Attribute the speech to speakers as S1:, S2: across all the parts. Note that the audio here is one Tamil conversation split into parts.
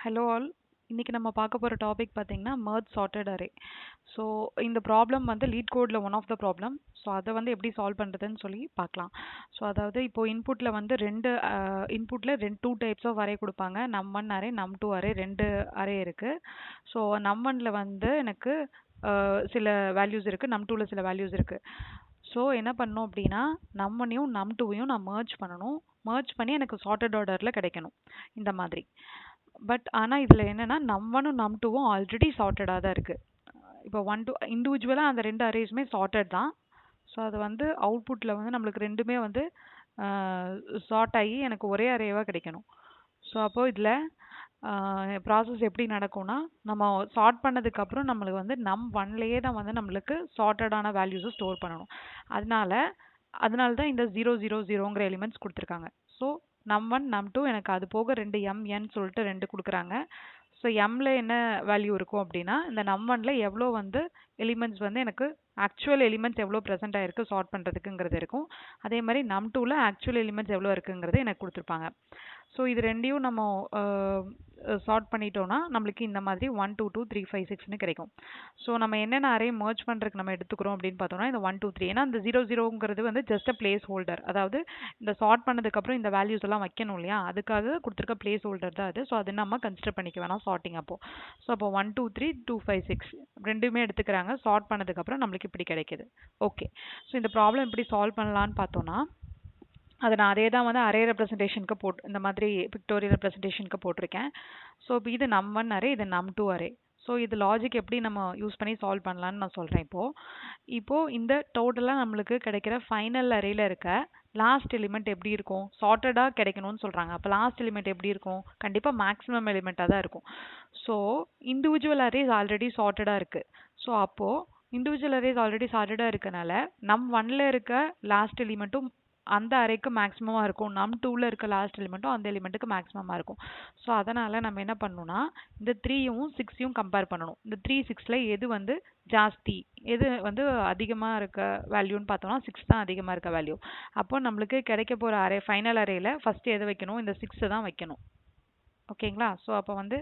S1: Hello all. இன்னைக்கு நம்ம பார்க்க போகிற டாபிக் பார்த்தீங்கன்னா merge sorted array. ஸோ இந்த ப்ராப்ளம் வந்து லீட் கோடில் one of the problem. So அதை வந்து எப்படி சால்வ் பண்ணுறதுன்னு சொல்லி பார்க்கலாம். ஸோ அதாவது இப்போ இன்புட்டில் வந்து டூ டைப்ஸ் ஆஃப் அரே கொடுப்பாங்க. நம்1 அரே நம்2 அரே ரெண்டு அரே இருக்குது. ஸோ நம்1ல வந்து எனக்கு சில வேல்யூஸ் இருக்குது, நம்2ல சில வேல்யூஸ் இருக்குது. ஸோ என்ன பண்ணணும் அப்படின்னா நம்1ஐயும் நம்2வையும் நான் merge பண்ணணும். merge பண்ணி எனக்கு சார்ட்டட் ஆர்டரில் கிடைக்கணும் இந்த மாதிரி. பட் ஆனால் இதில் என்னென்னா நம்1ம் நம்2வும் ஆல்ரெடி சார்ட்டடாக தான் இருக்குது. இப்போ இண்டிவிஜுவலாக அந்த ரெண்டு அரேஸுமே சார்ட்டட் தான். ஸோ அது வந்து அவுட்புட்டில் வந்து நம்மளுக்கு ரெண்டுமே வந்து சார்ட் ஆகி எனக்கு ஒரே அரேவாக கிடைக்கணும். ஸோ அப்போது இதில் ப்ராசஸ் எப்படி நடக்கும்னா, நம்ம சார்ட் பண்ணதுக்கப்புறம் நம்மளுக்கு வந்து நம்1லேயே தான் வந்து நம்மளுக்கு சார்ட்டடான வேல்யூஸை ஸ்டோர் பண்ணணும். அதனால தான் இந்த 000ங்கிற எலிமெண்ட்ஸ் கொடுத்துருக்காங்க. ஸோ நம்1 நம்2 எனக்கு அது போக ரெண்டு mn சொல்லிட்டு ரெண்டு கொடுக்குறாங்க. ஸோ எம்ல என்ன வேல்யூ இருக்கும் அப்படின்னா, இந்த நம்1ல எவ்வளோ வந்து எலிமெண்ட்ஸ் வந்து எனக்கு ஆக்சுவல் எலிமெண்ட்ஸ் எவ்வளோ ப்ரெசென்ட் ஆயிருக்கு சார்ட் பண்ணுறதுக்குங்கிறது இருக்கும். அதே மாதிரி நம்2ல ஆக்சுவல் எலிமெண்ட்ஸ் எவ்வளோ இருக்குங்கிறது எனக்கு கொடுத்துருப்பாங்க. ஸோ இது ரெண்டையும் நம்ம சார்ட் பண்ணிட்டோம்னா நம்மளுக்கு இந்த மாதிரி 1 2 2 3 5 6ன்னு கிடைக்கும். ஸோ நம்ம என்னென்ன அரே merge பண்ணுறதுக்கு நம்ம எடுத்துக்கிறோம் அப்படின்னு பார்த்தோம்னா இந்த 1 2 3. ஏன்னா இந்த 0 வந்து ஜஸ்ட் அ பிளேஸ் ஹோல்டர். அதாவது இந்த சார்ட் பண்ணதுக்கப்புறம் இந்த வேல்யூஸ் எல்லாம் வைக்கணும் இல்லையா, அதுக்காக கொடுத்துருக்க பிளேஸ் ஹோல்டர் தான் அது. ஸோ அது நம்ம கன்சிடர் பண்ணிக்க வேணாம் சார்ட்டிங் அப்போ. ஸோ அப்போ 1 2 3 2 5 6 ரெண்டுமே எடுத்துக்கிறாங்க. சார்ட் பண்ணதுக்கப்புறம் நம்மளுக்கு இப்படி கிடைக்குது. ஓகே. ஸோ இந்த ப்ராப்ளம் எப்படி சால்வ் பண்ணலான்னு பார்த்தோன்னா, அதை நான் அதே தான் வந்து அரே ரெப்ரஸன்டேஷனுக்கு இந்த மாதிரி பிக்டோரியல் ரெப்ரஸன்டேஷனுக்கு போட்டிருக்கேன். ஸோ இப்போ இது நம்1 அரே, இது நம்2 அரே. ஸோ இது லாஜிக் எப்படி நம்ம யூஸ் பண்ணி சால்வ் பண்ணலான்னு நான் சொல்கிறேன். இப்போது இந்த டோட்டலாக நம்மளுக்கு கிடைக்கிற ஃபைனல் அரேல இருக்க லாஸ்ட் எலிமெண்ட் எப்படி இருக்கும்? சார்ட்டடாக கிடைக்கணும்னு சொல்கிறாங்க. அப்போ லாஸ்ட் எலிமெண்ட் எப்படி இருக்கும்? கண்டிப்பாக மேக்ஸிமம் எலிமெண்ட்டாக தான் இருக்கும். ஸோ இண்டிவிஜுவல் அரேஸ் ஆல்ரெடி சார்ட்டடாக இருக்குது. ஸோ அப்போது இண்டிவிஜுவல் அரேஸ் ஆல்ரெடி சார்ட்டடாக இருக்கனால நம்1ல இருக்க லாஸ்ட் எலிமெண்ட்டும் அந்த அரேக்கு மேக்ஸிமமாக இருக்கும். நம்2ல இருக்க லாஸ்ட் எலிமெண்ட்டும் அந்த எலிமெண்ட்டுக்கு மேக்ஸிமமாக இருக்கும். ஸோ அதனால் நம்ம என்ன பண்ணணும்னா இந்த 3யும் 6யும் கம்பேர் பண்ணணும். இந்த 3 6ல எது வந்து ஜாஸ்தி, எது வந்து அதிகமாக இருக்க வேல்யூன்னு பார்த்தோம்னா 6 தான் அதிகமாக இருக்க வேல்யூ. அப்போ நம்மளுக்கு கிடைக்க போகிற அரே ஃபைனல் அரேல ஃபஸ்ட்டு எது வைக்கணும்? இந்த 6 தான் வைக்கணும். ஓகேங்களா? ஸோ அப்போ வந்து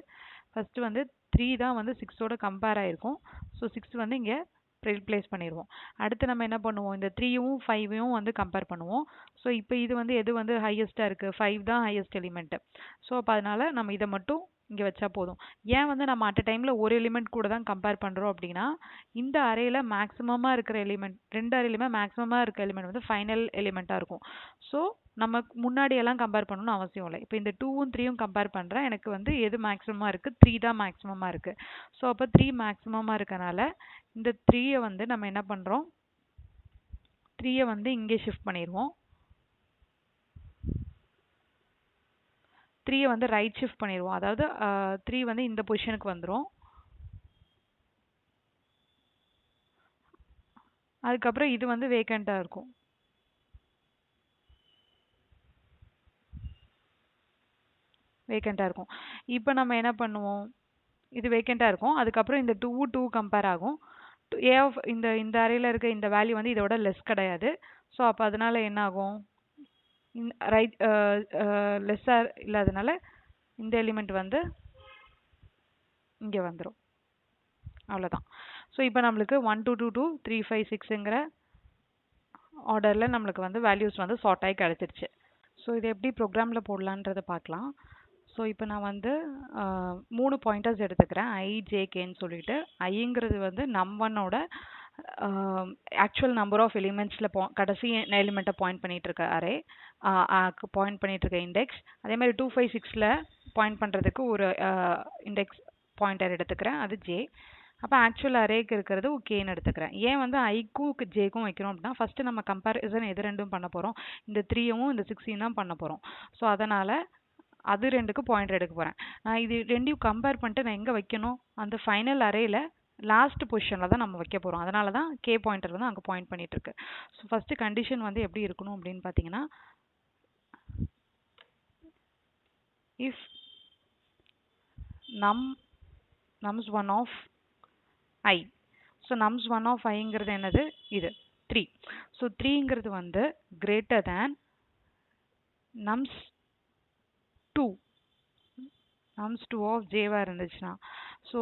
S1: ஃபஸ்ட்டு வந்து 3 தான் வந்து 6ஓட கம்பேர் ஆகிருக்கும். ஸோ 6 வந்து இங்கே ரீப்ளேஸ் பண்ணிடுவோம். அடுத்து நம்ம என்ன பண்ணுவோம்? இந்த 3யும் 5யும் வந்து கம்பேர் பண்ணுவோம். ஸோ இப்போ இது வந்து எது வந்து ஹையஸ்ட்டாக இருக்குது? 5 தான் ஹையஸ்ட் எலிமெண்ட்டு. ஸோ அப்போ அதனால் நம்ம இதை மட்டும் இங்கே வச்சா போதும். ஏன் வந்து நம்ம அட் அ டைமில் ஒரு எலிமெண்ட் கூட தான் கம்பேர் பண்ணுறோம் அப்படின்னா, இந்த அரேல மேக்ஸிமமாக இருக்கிற எலிமெண்ட், ரெண்டு அரேலையுமே மேக்ஸிமமாக இருக்க எலிமெண்ட் வந்து ஃபைனல் எலிமெண்ட்டாக இருக்கும். ஸோ நம்ம முன்னாடியெல்லாம் கம்பேர் பண்ணணும்னு அவசியம் இல்லை. இப்போ இந்த 2வும் 3யும் கம்பேர் பண்ணுறேன். எனக்கு வந்து எது மேக்ஸிமமாக இருக்குது? 3 தான் மேக்ஸிமமாக இருக்குது. ஸோ அப்போ 3 மேக்ஸிமமாக இருக்கனால இந்த 3யை வந்து நம்ம என்ன பண்ணுறோம்? 3யை வந்து இங்கே ஷிஃப்ட் பண்ணிடுவோம். 3யை வந்து ரைட் ஷிஃப்ட் பண்ணிடுவோம். அதாவது 3 வந்து இந்த பொசிஷனுக்கு வந்துடும். அதுக்கப்புறம் இது வந்து வேக்கண்ட்டாக இருக்கும். இப்போ நம்ம என்ன பண்ணுவோம்? இது வேக்கண்ட்டாக இருக்கும். அதுக்கப்புறம் இந்த 2 கம்பேர் ஆகும். இந்த அரேல இருக்க இந்த வேல்யூ வந்து இதோட லெஸ் கிடையாது. ஸோ அப்போ அதனால என்ன ஆகும்? ரைட் லெஸ்ஸாக இல்லாதனால இந்த எலிமெண்ட் வந்து இங்கே வந்துடும். அவ்வளோதான். ஸோ இப்போ நம்மளுக்கு 1 2 2 2 3 5 6ங்கிற ஆர்டரில் நம்மளுக்கு வந்து வேல்யூஸ் வந்து சார்ட் ஆகி கிடச்சிருச்சு. ஸோ இது எப்படி ப்ரோக்ராமில் போடலான்றதை பார்க்கலாம். ஸோ இப்போ நான் வந்து 3 பாயிண்டர்ஸ் எடுத்துக்கிறேன், ஐ ஜேகேன்னு சொல்லிட்டு. ஐங்கிறது வந்து நம்1ஓட ஆக்சுவல் நம்பர் ஆஃப் எலிமெண்ட்ஸில் கடைசி எலிமெண்ட்டை பாயிண்ட் பண்ணிகிட்டு இருக்க அரே, பாயிண்ட் பண்ணிகிட்டு இருக்க இண்டெக்ஸ். அதே மாதிரி 2 5 6ல் பாயிண்ட் பண்ணுறதுக்கு ஒரு இண்டெக்ஸ் பாயிண்டர் எடுத்துக்கிறேன், அது ஜே. அப்போ ஆக்சுவல் அரேக்கு இருக்கிறது கேன்னு எடுத்துக்கிறேன். ஏன் வந்து ஐக்கும் ஜேக்கும் வைக்கிறோம் அப்படின்னா, ஃபஸ்ட்டு நம்ம கம்பேரிசன் எது ரெண்டும் பண்ண போகிறோம்? இந்த 3யும் இந்த 6யும் தான் பண்ண போகிறோம். ஸோ அதனால் அது ரெண்டுக்கு பாயிண்டர் எடுக்க போகிறேன். நான் இது ரெண்டையும் கம்பேர் பண்ணிட்டு நான் எங்கே வைக்கணும்? அந்த ஃபைனல் அரேல லாஸ்ட் பொசிஷனில் தான் நம்ம வைக்க போகிறோம். அதனால தான் கே பாயிண்டர் வந்து அங்கே பாயிண்ட் பண்ணிட்டு இருக்கு. ஸோ ஃபஸ்ட்டு கண்டிஷன் வந்து எப்படி இருக்கணும் அப்படின்னு பார்த்தீங்கன்னா, if nums 1 of I. So nums 1 of Iங்கிறது என்னது? இது 3. ஸோ 3ங்கிறது வந்து greater than nums 2. nums2 of jவா இருந்துச்சுன்னா ஸோ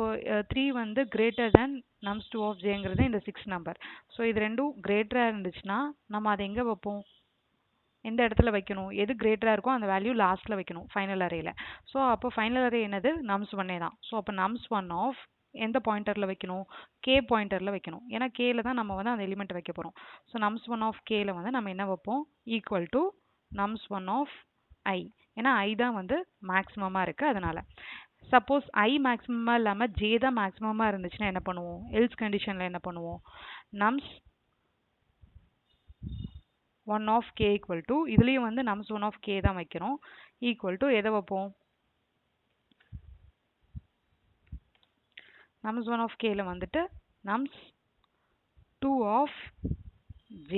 S1: 3 வந்து greater than nums2 of jங்கிறது இந்த 6 நம்பர். ஸோ இது ரெண்டும் greater இருந்துச்சுன்னா நம்ம அதை எங்கே வைப்போம், எந்த இடத்துல வைக்கணும், எது greater இருக்கோ அந்த வேல்யூ லாஸ்ட்டில் வைக்கணும் ஃபைனல் அரேயில். ஸோ அப்போ ஃபைனல் அரே என்னது nums1 தான். ஸோ அப்போ nums1 of எந்த பாயிண்டரில் வைக்கணும், k பாயிண்டரில் வைக்கணும். ஏன்னா கேல தான் நம்ம வந்து அந்த எலிமெண்ட் வைக்க போகிறோம். ஸோ nums1 of kல வந்து நம்ம என்ன வைப்போம், equal to nums1 of I. ஏன்னா I தான் வந்து மேக்ஸிமமாக இருக்குது அதனால். சப்போஸ் I மேக்ஸிமமாக இல்லாமல் J தான் மேக்ஸிமமாக இருந்துச்சுன்னா என்ன பண்ணுவோம், எல்ஸ் கண்டிஷனில் என்ன பண்ணுவோம், nums1 of k equal to இதுலேயும் வந்து nums1 of k தான் வைக்கிறோம், ஈக்குவல் டு எதை வைப்போம், nums1 of kல வந்துட்டு nums2 of j.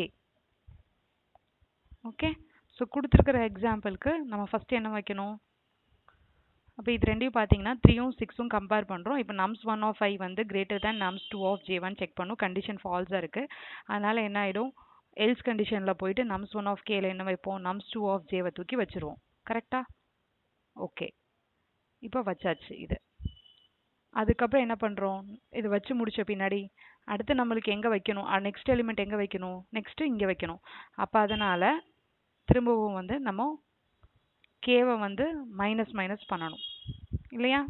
S1: Okay. So கொடுத்துருக்கிற எக்ஸாம்பிளுக்கு நம்ம ஃபஸ்ட்டு என்ன வைக்கணும், அப்போ இது ரெண்டையும் பார்த்தீங்கன்னா 3ம் 6ம் கம்பேர் பண்ணுறோம். இப்போ nums1 of I வந்து greater than nums2 of j1 check பண்ணும். கண்டிஷன் ஃபால்ஸாக இருக்குது. அதனால் என்ன ஆகிடும், எல்ஸ் கண்டிஷனில் போயிட்டு nums1 of kல என்ன வைப்போம், nums2 of jவை தூக்கி வச்சுருவோம். கரெக்டாக? ஓகே. இப்போ வச்சாச்சு இது. அதுக்கப்புறம் என்ன பண்ணுறோம், இது வச்சு முடித்த பின்னாடி அடுத்து நம்மளுக்கு எங்கே வைக்கணும், நெக்ஸ்ட் எலிமெண்ட் எங்கே வைக்கணும், நெக்ஸ்ட்டு இங்கே வைக்கணும். அப்போ அதனால் திரும்பவும் வந்து நம்ம கேவை வந்து மைனஸ் பண்ணணும் இல்லையா.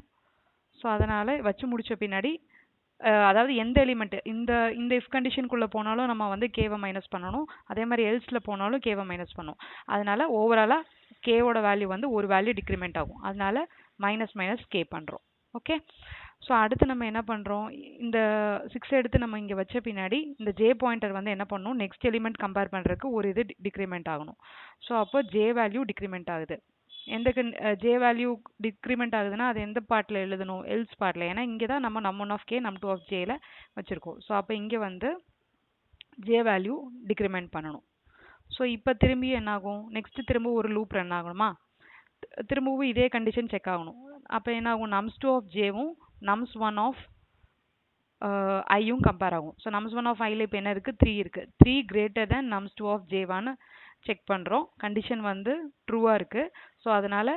S1: ஸோ அதனால் வச்சு முடித்த பின்னாடி அதாவது எந்த எலிமெண்ட் இந்த இஃப் கண்டிஷனுக்குள்ளே போனாலும் நம்ம வந்து கேவை மைனஸ் பண்ணணும், அதே மாதிரி எல்ஸில் போனாலும் கேவை மைனஸ் பண்ணணும். அதனால் ஓவராலாக கேவோட வேல்யூ வந்து ஒரு வேல்யூ டிக்ரிமெண்ட் ஆகும். அதனால் மைனஸ் கே பண்ணுறோம். ஓகே. ஸோ அடுத்து நம்ம என்ன பண்ணுறோம், இந்த 6 எடுத்து நம்ம இங்கே வச்ச பின்னாடி இந்த ஜே பாயிண்டர் வந்து என்ன பண்ணணும், நெக்ஸ்ட் எலிமெண்ட் கம்பேர் பண்ணுறதுக்கு ஒரு இது டிக்ரிமெண்ட் ஆகணும். ஸோ அப்போ ஜே வேல்யூ டிக்ரிமெண்ட் ஆகுது. எந்த ஜே வேல்யூ டிக்ரிமெண்ட் ஆகுதுன்னா அது எந்த பார்ட்டில் எழுதணும், எல்ஸ் பார்ட்டில். ஏன்னா இங்கே தான் நம்ம num1 of k num2 of jல வச்சுருக்கோம். ஸோ அப்போ இங்கே வந்து ஜே வேல்யூ டிக்ரிமெண்ட் பண்ணணும். ஸோ இப்போ திரும்பி என்னாகும், நெக்ஸ்ட்டு திரும்ப ஒரு லூப் ரன் ஆகணுமா, திரும்பவும் இதே கண்டிஷன் செக் ஆகணும். அப்போ என்ன ஆகும், nums2 of jவும் nums1 of ஐயும் கம்பேர் ஆகும். ஸோ nums1 of ஐயில் இப்போ என்ன இருக்குது, 3 இருக்குது. 3 greater than nums2 of jவான்னு செக் பண்ணுறோம். கண்டிஷன் வந்து ட்ரூவாக இருக்குது. ஸோ அதனால்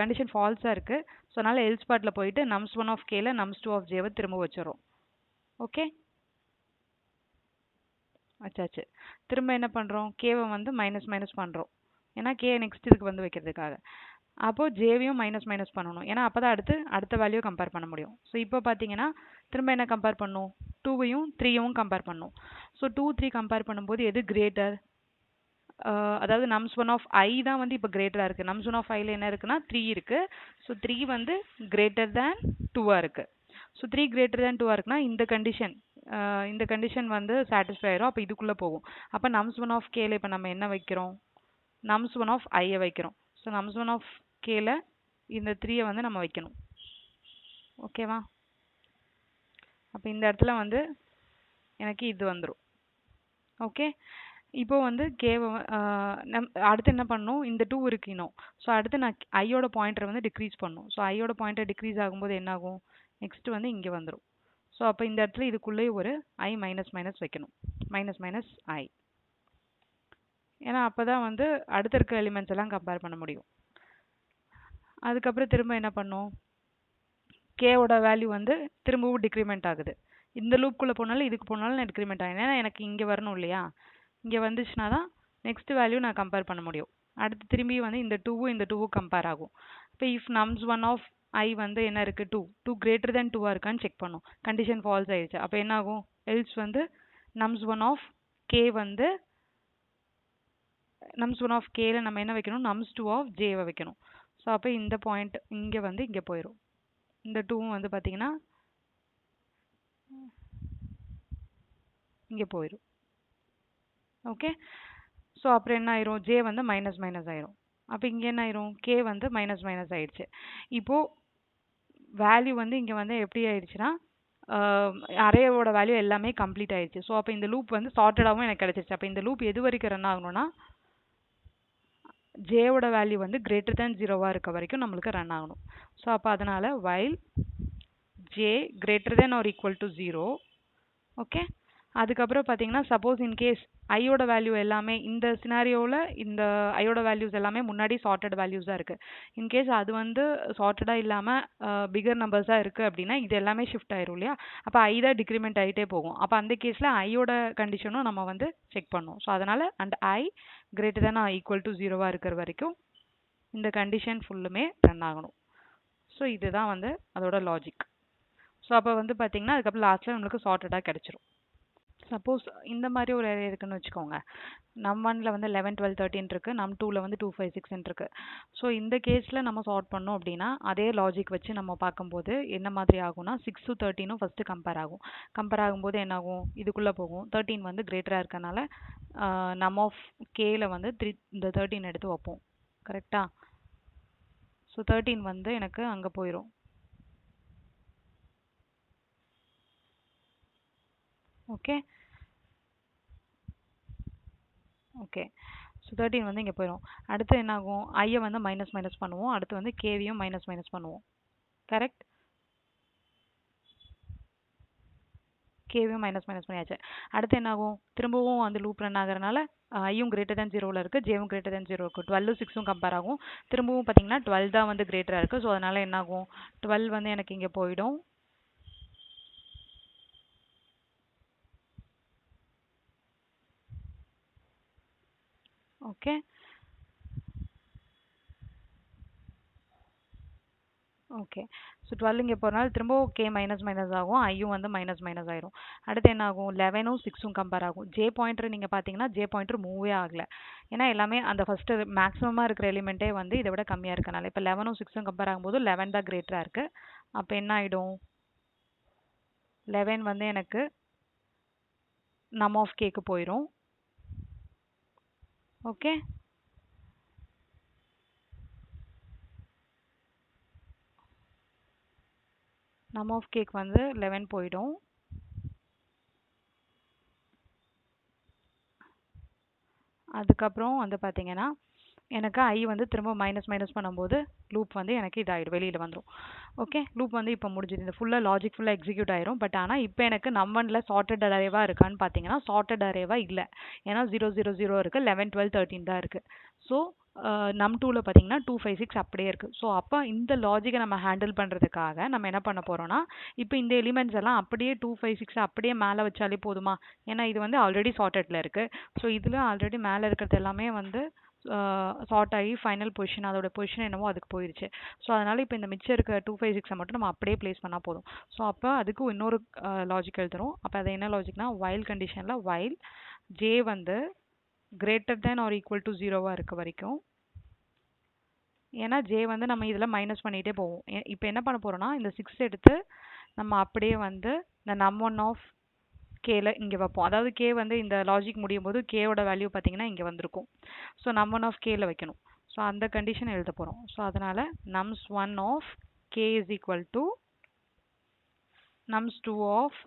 S1: கண்டிஷன் ஃபால்ஸாக இருக்குது. ஸோ அதனால் எல்ஸ் பார்ட்டில் போயிட்டு nums1 of kல nums2 of jவை திரும்ப வச்சிடறோம். ஓகே, வச்சாச்சு. திரும்ப என்ன பண்ணுறோம், கேவை வந்து மைனஸ் பண்ணுறோம். ஏன்னா கே நெக்ஸ்ட் இதுக்கு வந்து வைக்கிறதுக்காக. அப்போது ஜேவையும் மைனஸ் பண்ணணும். ஏன்னா அப்போ தான் அடுத்த வேல்யூ கம்பேர் பண்ண முடியும். ஸோ இப்போ பார்த்தீங்கன்னா திரும்ப என்ன கம்பேர் பண்ணணும், 2வையும் 3யும் கம்பேர் பண்ணணும். ஸோ 2, 3 கம்பேர் பண்ணும்போது எது கிரேட்டர், அதாவது nums1 of I தான் வந்து இப்போ கிரேட்டராக இருக்குது. nums1 of Iல என்ன இருக்குன்னா 3 இருக்குது. ஸோ 3 வந்து greater than 2ஆக இருக்குது. ஸோ 3 greater than 2ஆக இருக்குன்னா இந்த கண்டிஷன் வந்து சாட்டிஸ்ஃபை ஆயிரும். அப்போ இதுக்குள்ளே போகும். அப்போ nums1 of kல இப்போ நம்ம என்ன வைக்கிறோம், nums1 of Iயை வைக்கிறோம். ஸோ nums1 of kல இந்த 3யை வந்து நம்ம வைக்கணும். ஓகேவா. அப்போ இந்த இடத்துல வந்து எனக்கு இது வந்துடும். ஓகே. இப்போ வந்து கேவை அடுத்து என்ன பண்ணணும், இந்த 2 இருக்கு இன்னும். ஸோ அடுத்து நான் ஐயோட பாயிண்டரை வந்து டிக்ரீஸ் பண்ணணும். ஸோ ஐயோட பாயிண்டர் டிக்ரீஸ் ஆகும்போது என்ன ஆகும், நெக்ஸ்ட் வந்து இங்கே வந்துடும். ஸோ அப்போ இந்த இடத்துல இதுக்குள்ளே ஒரு ஐ மைனஸ் வைக்கணும், மைனஸ் ஐ. ஏன்னா அப்போ தான் வந்து அடுத்த இருக்க எலிமெண்ட்ஸ் எல்லாம் கம்பேர் பண்ண முடியும். அதுக்கப்புறம் திரும்ப என்ன பண்ணும், கேவோட வேல்யூ வந்து திரும்பவும் டிக்ரிமெண்ட் ஆகுது. இந்த லூப்புக்குள்ளே போனாலும் இதுக்கு போனாலும் நான் டிக்ரிமெண்ட் ஆகும். ஏன்னா எனக்கு இங்கே வரணும் இல்லையா, இங்கே வந்துச்சுன்னா தான் நெக்ஸ்ட் வேல்யூ நான் கம்பேர் பண்ண முடியும். அடுத்து திரும்பி வந்து இந்த 2வும் கம்பேர் ஆகும். இப்போ இஃப் nums1 of I வந்து என்ன இருக்குது, 2 greater than 2ஆக இருக்கான்னு செக் பண்ணும். கண்டிஷன் ஃபால்ஸ் ஆயிடுச்சு. அப்போ என்ன ஆகும், எல்ஸ் வந்து nums1 of k வந்து nums1 of kல நம்ம என்ன வைக்கணும், nums2 of jவை வைக்கணும். ஸோ அப்போ இந்த பாயிண்ட் இங்கே வந்து இங்கே போயிடும். இந்த 2வும் வந்து பார்த்தீங்கன்னா இங்கே போயிடும். ஓகே. ஸோ அப்புறம் என்ன ஆயிரும், ஜே வந்து மைனஸ் ஆயிரும். அப்போ இங்கே என்ன ஆயிரும், கே வந்து மைனஸ் ஆயிடுச்சு. இப்போது வேல்யூ வந்து இங்கே வந்து எப்படி ஆயிடுச்சுன்னா அரேவோட வேல்யூ எல்லாமே கம்ப்ளீட் ஆயிடுச்சு. ஸோ அப்போ இந்த லூப் வந்து சார்ட்டடாகவும் எனக்கு கிடச்சிருச்சு. அப்போ இந்த லூப் எது வரைக்கும் ரன் ஆகணும்னா ஜேவோட வேல்யூ வந்து கிரேட்டர் தேன் 0ஆக இருக்க வரைக்கும் நம்மளுக்கு ரன் ஆகணும். ஸோ அப்போ அதனால் while j greater than or equal to 0, okay, அதுக்கப்புறம் பார்த்தீங்கன்னா சப்போஸ் இன்கேஸ் ஐயோட வேல்யூ எல்லாமே இந்த சினாரியோவில் இந்த ஐயோட வேல்யூஸ் எல்லாமே முன்னாடி சார்ட்டட் வேல்யூஸாக இருக்குது. இன்கேஸ் அது வந்து சார்ட்டடாக இல்லாமல் பிகர் நம்பர்ஸாக இருக்குது அப்படின்னா இது எல்லாமே ஷிஃப்ட் ஆயிரும் இல்லையா? அப்போ ஐ தான் டிக்ரிமெண்ட் ஆகிட்டே போகும். அப்போ அந்த கேஸில் ஐயோட கண்டிஷனும் நம்ம வந்து செக் பண்ணோம். ஸோ அதனால் and I greater than equal to 0 இருக்கிற வரைக்கும் இந்த கண்டிஷன் ஃபுல்லுமே ரன் ஆகணும். ஸோ இதுதான் வந்து அதோட லாஜிக். ஸோ அப்போ வந்து பார்த்தீங்கன்னா அதுக்கப்புறம் லாஸ்ட்டில் நம்மளுக்கு சார்ட்டடாக கிடச்சிரும். சப்போஸ் இந்த மாதிரி ஒரு ஏரியா இருக்குன்னு வச்சுக்கோங்க. நம் 1ல் வந்து 11, 12, 13 இருக்குது. நம் 2ல் வந்து 2, 5, 6 இருக்குது. ஸோ இந்த கேஸில் நம்ம சார்ட் பண்ணோம் அப்படின்னா அதே லாஜிக் வச்சு நம்ம பார்க்கும்போது என்ன மாதிரி ஆகும்னா 6 13 ஃபஸ்ட்டு கம்பேர் ஆகும். கம்பேர் ஆகும்போது என்ன ஆகும், இதுக்குள்ளே போகும். 13 வந்து கிரேட்டராக இருக்கனால நம் ஆஃப் கேல வந்து இந்த 13 எடுத்து வைப்போம். கரெக்டாக? ஸோ 13 வந்து எனக்கு அங்கே போயிடும். ஓகே ஓகே ஸோ 13 வந்து இங்கே போயிடும். அடுத்து என்ன ஆகும், ஐயை வந்து மைனஸ் மைனஸ் பண்ணுவோம். அடுத்து வந்து கேவியும் மைனஸ் மைனஸ் பண்ணுவோம். கரெக்ட்? கேவியும் மைனஸ் மைனஸ் பண்ணியாச்சு. அடுத்து என்ன ஆகும், திரும்பவும் அந்த லூப் ரன் ஆகிறனால ஐயும் கிரேட்டர் தேன் 0ல் இருக்குது, ஜேவும் கிரேட்டர் தேன் 0 இருக்குது. 12 6ம் கம்பேர் ஆகும். திரும்பவும் பார்த்தீங்கன்னா 12 தான் வந்து கிரேட்டராக இருக்குது. ஸோ அதனால் என்ன ஆகும், 12 வந்து எனக்கு இங்கே போயிடும். ஓகே ஓகே ஸோ 12 இங்கே போகிறனால திரும்பவும் கே மைனஸ் மைனஸ் ஆகும், ஐயும் வந்து மைனஸ் மைனஸ் ஆயிரும். அடுத்து என்ன ஆகும், 11ம் 6ம் கம்பேர் ஆகும். ஜே பாயிண்டர் நீங்கள் பார்த்தீங்கன்னா ஜே பாயிண்டர் மூவே ஆகலை. ஏன்னா எல்லாமே அந்த ஃபஸ்ட்டு மேக்ஸிமமாக இருக்கிற எலிமெண்ட்டே வந்து இதை விட கம்மியாக இருக்கனால இப்போ 11ம் 6ம் கம்பேர் ஆகும்போது 11 தான் கிரேட்டராக இருக்குது. அப்போ என்ன ஆகிடும், 11 வந்து எனக்கு நம் ஆஃப் கேக்கு போயிடும். ஓகே நம் ஆஃப் கேக் வந்து 11 போயிடும். அதுக்கப்புறம் வந்து பார்த்தீங்கன்னா எனக்கு ஐ வந்து திரும்ப மைனஸ் மைனஸ் பண்ணும்போது லூப் வந்து எனக்கு இதாகிடும், வெளியில் வந்துடும். ஓகே லூப் வந்து இப்போ முடிஞ்சுது. இந்த ஃபுல்லாக லாஜிக் ஃபுல்லாக எக்ஸிக்யூட் ஆயிரும். பட் ஆனால் இப்போ எனக்கு நம் 1ல் சார்ட்டட் அரேவாக இருக்கான்னு பார்த்தீங்கன்னா சார்ட்டட் அரேவாக இல்லை. ஏன்னா 0 0 0 இருக்குது, 11 12 13 தான் இருக்குது. ஸோ நம் 2ல் பார்த்தீங்கன்னா 2 5 6 அப்படியே இருக்குது. ஸோ அப்போ இந்த லாஜிக்கை நம்ம ஹேண்டில் பண்ணுறதுக்காக நம்ம என்ன பண்ண போகிறோம்னா இப்போ இந்த எலிமெண்ட்ஸ் எல்லாம் அப்படியே 2 5 6 அப்படியே மேலே வச்சாலே போதுமா? ஏன்னா இது வந்து ஆல்ரெடி சார்ட்டடில் இருக்குது. ஸோ இதில் ஆல்ரெடி மேலே இருக்கிறது எல்லாமே வந்து சார்ட் ஆகி ஃபைனல் பொசிஷன் அதோட பொசிஷன் என்னவோ அதுக்கு போயிடுச்சு. ஸோ அதனால் இப்போ இந்த மிச்சம் இருக்க 2 5 6 மட்டும் நம்ம அப்படியே ப்ளேஸ் பண்ணால் போதும். ஸோ அப்போ அதுக்கு இன்னொரு லாஜிக் எழுதுறோம். அப்போ அது என்ன லாஜிக்னா வைல் கண்டிஷனில் வைல் ஜே வந்து greater than or equal to 0 இருக்க வரைக்கும், ஏன்னா ஜே வந்து நம்ம இதில் மைனஸ் பண்ணிகிட்டே போவோம். இப்போ என்ன பண்ண போகிறோம்னா இந்த 6 எடுத்து நம்ம அப்படியே வந்து இந்த நம் 1 ஆஃப் கேல இங்கே வைப்போம். அதாவது கே வந்து இந்த லாஜிக் முடியும் போது கேவோட வேல்யூ பார்த்தீங்கன்னா இங்கே வந்திருக்கும். ஸோ நம் 1 ஆஃப் கேல வைக்கணும். ஸோ அந்த கண்டிஷன் எழுத போகிறோம். ஸோ அதனால் nums 1 of K is equal to nums 2 of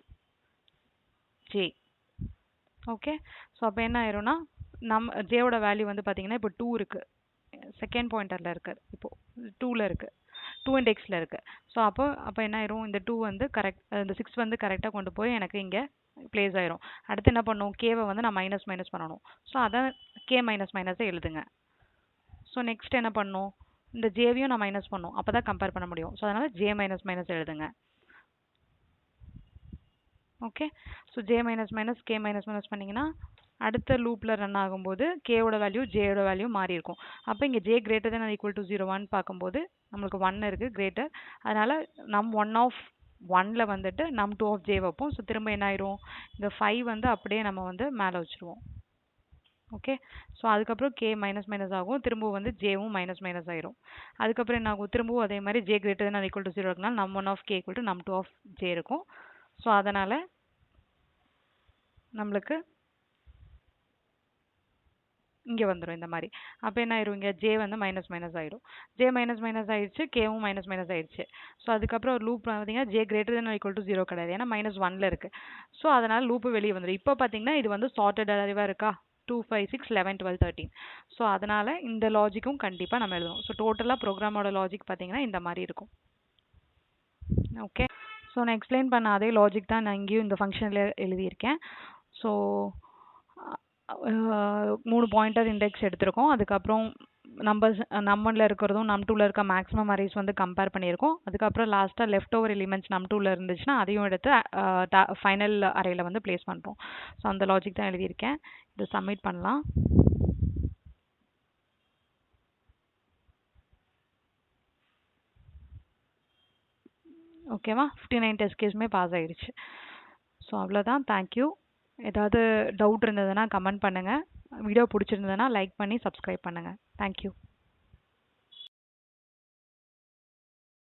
S1: J. Okay so அப்போ என்ன ஆயிரும்னா ஜேவோட வேல்யூ வந்து பார்த்தீங்கன்னா இப்போ 2 இருக்குது, செகண்ட் பாயிண்டரில் இருக்குது, இப்போது 2ல் இருக்குது, 2 and xல இருக்குது. ஸோ அப்போ என்ன ஆயிரும், இந்த 2 வந்து கரெக்ட், இந்த 6 வந்து கரெக்டாக கொண்டு போய் எனக்கு இங்கே ப்ளேஸ் ஆயிரும். அடுத்து என்ன பண்ணும், கேவை வந்து நான் மைனஸ் மைனஸ் பண்ணணும். ஸோ அதை கே மைனஸ் மைனஸை எழுதுங்க. ஸோ நெக்ஸ்ட் என்ன பண்ணும், இந்த ஜேவையும் நான் மைனஸ் பண்ணும், அப்போ தான் கம்பேர் பண்ண முடியும். ஸோ அதனால் ஜே மைனஸ் மைனஸ் எழுதுங்க. Okay so J minus minus K minus minus பண்ணிங்கன்னா அடுத்த லூப்பில் ரன் ஆகும்போது கேவோட வேல்யூ ஜேயோட வேல்யூ மாறி இருக்கும். அப்போ இங்கே J greater then equal to 0 பார்க்கும்போது நம்மளுக்கு 1 இருக்குது கிரேட்டர். அதனால் நம் 1 ஆஃப் 1ல் வந்துட்டு நம் 2 ஆஃப் ஜே வைப்போம். ஸோ திரும்ப என்ன ஆயிரும், இந்த 5 வந்து அப்படியே நம்ம வந்து மேலே வச்சுருவோம். ஓகே ஸோ அதுக்கப்புறம் கே மைனஸ் மைனஸ் ஆகும், திரும்பவும் வந்து ஜேவும் மைனஸ் மைனஸ் ஆயிரும். அதுக்கப்புறம் என்ன ஆகும், திரும்பவும் அதே மாதிரி J greater then equal to 0 இருக்குனால நம் 1 ஆஃப் கே ஈக்குவல் டு நம் 2 ஆஃப் ஜே இருக்கும். ஸோ அதனால் நம்மளுக்கு இங்கே வந்துடும் இந்த மாதிரி. அப்போ என்ன ஆயிரும், இங்கே ஜே வந்து மைனஸ் மைனஸ் ஆகிடும். ஜே மைனஸ் மைனஸ் ஆயிடுச்சு, கேவும் மைனஸ் மைனஸ் ஆயிடுச்சு. ஸோ அதுக்கப்புறம் ஒரு லூப் பார்த்தீங்கன்னா J greater then equal to 0 கிடையாது, ஏன்னா -1ல் இருக்குது. ஸோ அதனால் லூப்பு வெளியே வந்துடும். இப்போ பார்த்தீங்கன்னா இது வந்து சார்ட்டட் அரேவாக இருக்கா, 2 5 6 11 12 13. ஸோ அதனால் இந்த லாஜிக்கும் கண்டிப்பாக நம்ம எழுதணும். ஸோ டோட்டலாக ப்ரோக்ராமோட லாஜிக் பார்த்தீங்கன்னா இந்த மாதிரி இருக்கும். ஓகே ஸோ நான் எக்ஸ்பிளைன் பண்ண அதே லாஜிக் தான் நான் இங்கேயும் இந்த ஃபங்க்ஷனில் எழுதியிருக்கேன். ஸோ 3 பாயிண்டர் இண்டெக்ஸ் எடுத்திருக்கோம். அதுக்கப்புறம் நம்பரில் இருக்கிறதும் நம்2ல இருக்க மேக்ஸிமம் அரேஸ் வந்து கம்பேர் பண்ணியிருக்கோம். அதுக்கப்புறம் லாஸ்ட்டாக லெஃப்ட் ஓவர் எலிமெண்ட்ஸ் நம்2ல இருந்துச்சுன்னா அதையும் எடுத்து ஃபைனல் அரேல வந்து ப்ளேஸ் பண்ணுறோம். ஸோ அந்த லாஜிக் தான் எழுதியிருக்கேன். இதை சப்மிட் பண்ணலாம். ஓகேவா? 59 டெஸ்ட் கேஸுமே பாஸ் ஆயிடுச்சு. ஸோ அவ்வளோதான். தேங்க்யூ. ஏதாவது டவுட் இருந்ததுன்னா கமெண்ட் பண்ணுங்கள். வீடியோ பிடிச்சிருந்ததுன்னா லைக் பண்ணி சப்ஸ்கிரைப் பண்ணுங்கள். தேங்க்யூ.